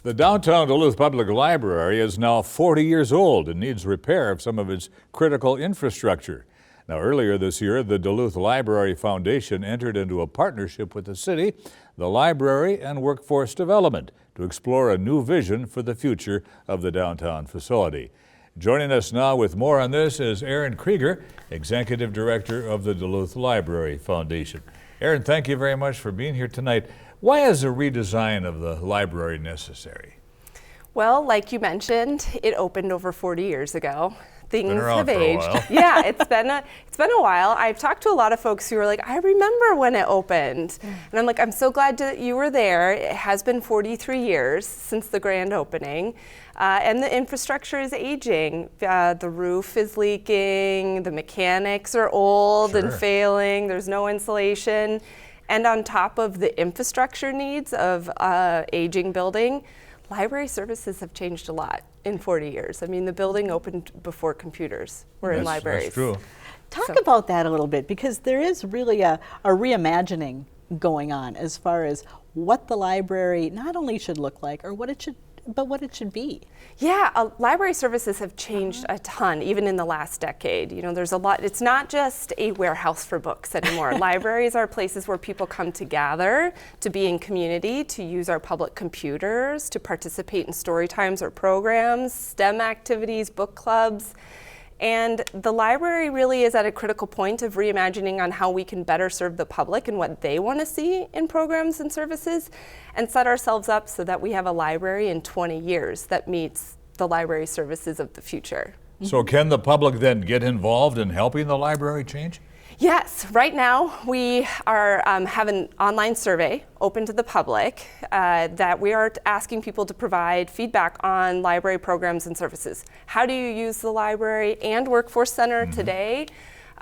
The downtown Duluth Public Library is now 40 years old and needs repair of some of its critical infrastructure. Now, earlier this year, the Duluth Library Foundation entered into a partnership with the city, the library, and workforce development to explore a new vision for the future of the downtown facility. Joining us now with more on this is Erin Kreeger, Executive Director of the Duluth Library Foundation. Erin, thank you very much for being here tonight. Why is a redesign of the library necessary? Well, like you mentioned, it opened over 40 years ago. Things have aged. Yeah, it's been a while. I've talked to a lot of folks who are like, I remember when it opened. And I'm like, I'm so glad that you were there. It has been 43 years since the grand opening. And the infrastructure is aging. The roof is leaking, the mechanics are old and failing, there's no insulation. And on top of the infrastructure needs of aging building, library services have changed a lot in 40 years. I mean, the building opened before computers were in libraries. That's true. Talk about that a little bit, because there is really a reimagining going on as far as what the library not only should look like, or what it should, but what it should be. Yeah, library services have changed a ton, even in the last decade. You know, there's a lot. It's not just a warehouse for books anymore. Libraries are places where people come to gather, to be in community, to use our public computers, to participate in story times or programs, STEM activities, book clubs. And the library really is at a critical point of reimagining on how we can better serve the public and what they want to see in programs and services, and set ourselves up so that we have a library in 20 years that meets the library services of the future. So can the public then get involved in helping the library change? Yes, right now we are have an online survey open to the public that we are asking people to provide feedback on library programs and services. How do you use the library and workforce center today?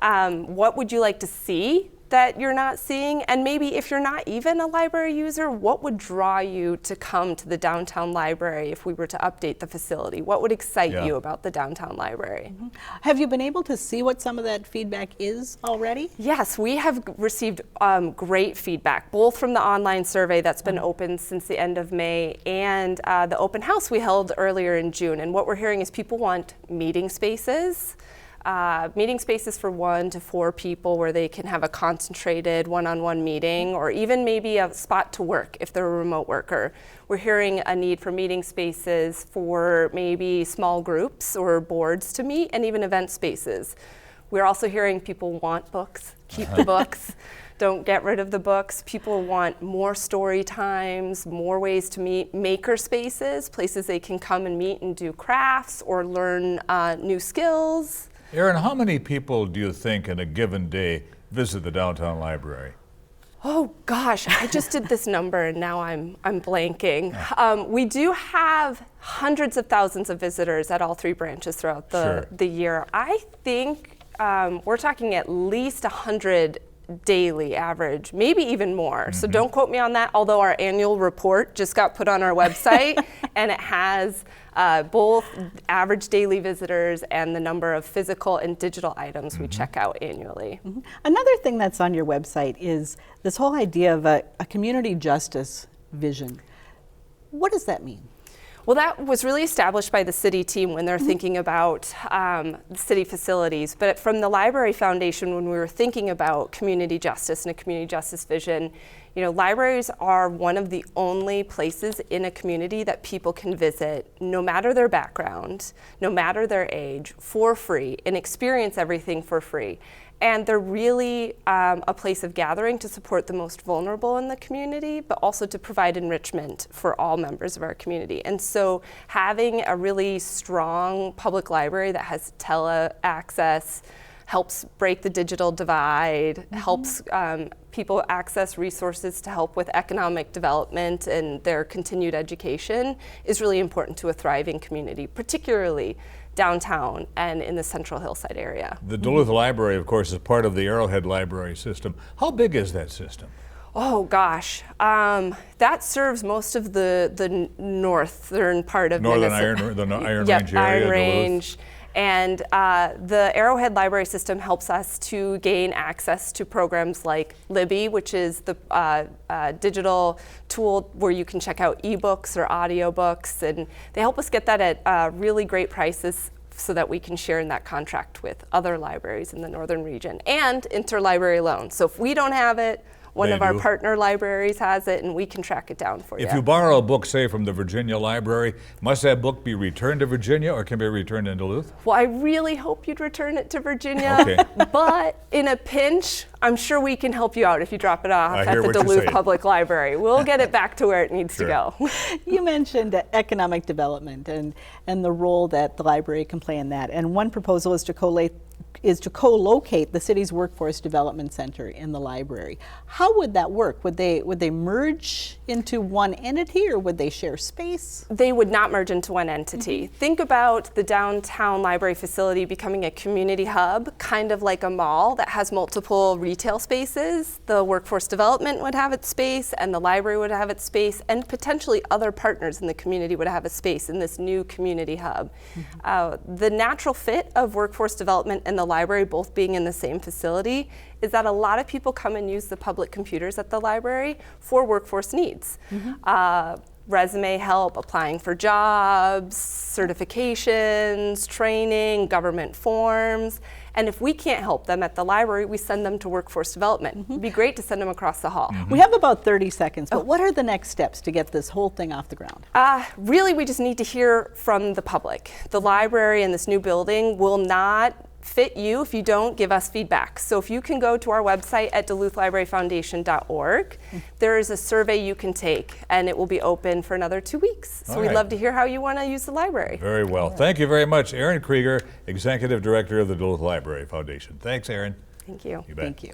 What would you like to see that you're not seeing? And maybe if you're not even a library user, what would draw you to come to the downtown library if we were to update the facility? What would excite you about the downtown library? Have you been able to see what some of that feedback is already? Yes, we have received great feedback, both from the online survey that's been open since the end of May and the open house we held earlier in June. And what we're hearing is people want meeting spaces for 1 to 4 people where they can have a concentrated one-on-one meeting, or even maybe a spot to work if they're a remote worker. We're hearing a need for meeting spaces for maybe small groups or boards to meet, and even event spaces. We're also hearing people want books, keep the books, don't get rid of the books. People want more story times, more ways to meet, maker spaces, places they can come and meet and do crafts or learn new skills. Erin, how many people do you think in a given day visit the downtown library? Oh gosh, I just did this number and now I'm blanking. We do have hundreds of thousands of visitors at all 3 branches throughout the year. I think we're talking at least 100 daily average, maybe even more. So don't quote me on that, although our annual report just got put on our website and it has both average daily visitors and the number of physical and digital items we check out annually. Another thing that's on your website is this whole idea of a community justice vision. What does that mean? Well, that was really established by the city team when they're thinking about city facilities. But from the Library Foundation, when we were thinking about community justice and a community justice vision, you know, libraries are one of the only places in a community that people can visit, no matter their background, no matter their age, for free, and experience everything for free. And they're really a place of gathering to support the most vulnerable in the community, but also to provide enrichment for all members of our community. And so having a really strong public library that has tele-access helps break the digital divide, helps people access resources to help with economic development and their continued education, is really important to a thriving community, particularly downtown and in the Central Hillside area. The Duluth Library, of course, is part of the Arrowhead library system. How big is that system? Oh gosh, that serves most of the northern part of Northern Minnesota. Iron Range area. Iron Range. And the Arrowhead library system helps us to gain access to programs like Libby, which is the digital tool where you can check out ebooks or audiobooks, and they help us get that at really great prices so that we can share in that contract with other libraries in the northern region, and interlibrary loan. So if we don't have it, one They of our do. partner libraries has it, and we can track it down for you. If you borrow a book, say from the Virginia Library, must that book be returned to Virginia or can be returned in Duluth? Well, I really hope you'd return it to Virginia, Okay. but in a pinch, I'm sure we can help you out if you drop it off I at hear the what you're Duluth saying. Public Library. We'll get it back to where it needs Sure. to go. You mentioned economic development and the role that the library can play in that. And one proposal is to co-locate the city's workforce development center in the library. How would that work? Would they merge into one entity, or would they share space? They would not merge into one entity. Think about the downtown library facility becoming a community hub, kind of like a mall that has multiple retail spaces. The workforce development would have its space, and the library would have its space, and potentially other partners in the community would have a space in this new community hub. The natural fit of workforce development and the library both being in the same facility is that a lot of people come and use the public computers at the library for workforce needs. Resume help, applying for jobs, certifications, training, government forms. And if we can't help them at the library, we send them to workforce development. It'd be great to send them across the hall. We have about 30 seconds, but what are the next steps to get this whole thing off the ground? Really, we just need to hear from the public. The library and this new building will not fit you if you don't give us feedback. So if you can go to our website at duluthlibraryfoundation.org, there is a survey you can take, and it will be open for another 2 weeks. So All we'd right. love to hear how you want to use the library. Very well. Thank you very much, Erin Kreeger, Executive Director of the Duluth Library Foundation. Thanks, Erin. Thank you. You bet. Thank you.